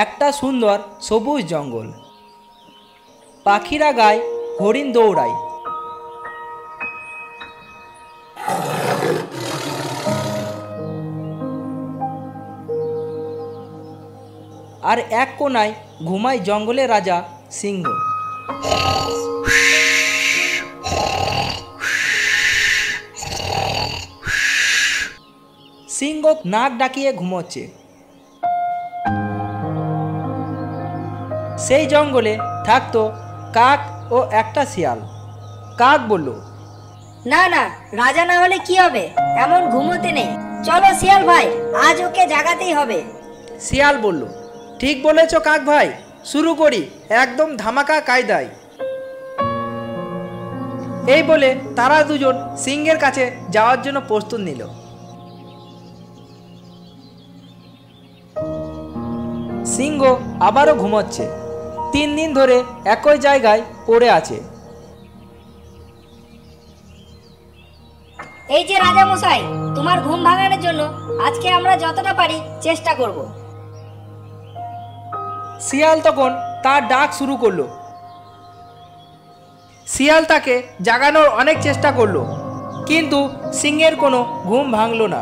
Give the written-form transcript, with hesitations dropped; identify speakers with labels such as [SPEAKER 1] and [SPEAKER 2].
[SPEAKER 1] একটা সুন্দর সবুজ জঙ্গল, পাখিরা গায়, হরিণ দৌড়ায়। আর এক কোনায় ঘুমায় জঙ্গলের রাজা সিংহ। সিংহ নাক ডাকিয়ে ঘুমোচ্ছে। সেই জঙ্গলে থাকতো কাক ও একটা শিয়াল। কাক বলল,
[SPEAKER 2] না না, রাজা না হলে কি হবে, এমন ঘুমোতে নেই। চলো শিয়াল ভাই, আজ ওকে জাগাতেই হবে।
[SPEAKER 1] শিয়াল বলল, ঠিক বলেছ কাক ভাই, শুরু করি একদম ধামাকা কায়দায়। এই বলে তারা দুজন সিংহের কাছে যাওয়ার জন্য প্রস্তুত নিল। সিংহ আবারও ঘুমোচ্ছে। 3 দিন ধরে একই জায়গায় পড়ে আছে।
[SPEAKER 2] এই যে রাজা মশাই, তোমার ঘুম ভাঙানোর জন্য আজকে আমরা যতটা পারি চেষ্টা করব।
[SPEAKER 1] শিয়াল তখন তার ডাক শুরু করলো। শিয়াল তাকে জাগানোর অনেক চেষ্টা করলো, কিন্তু সিংহের কোনো ঘুম ভাঙল না।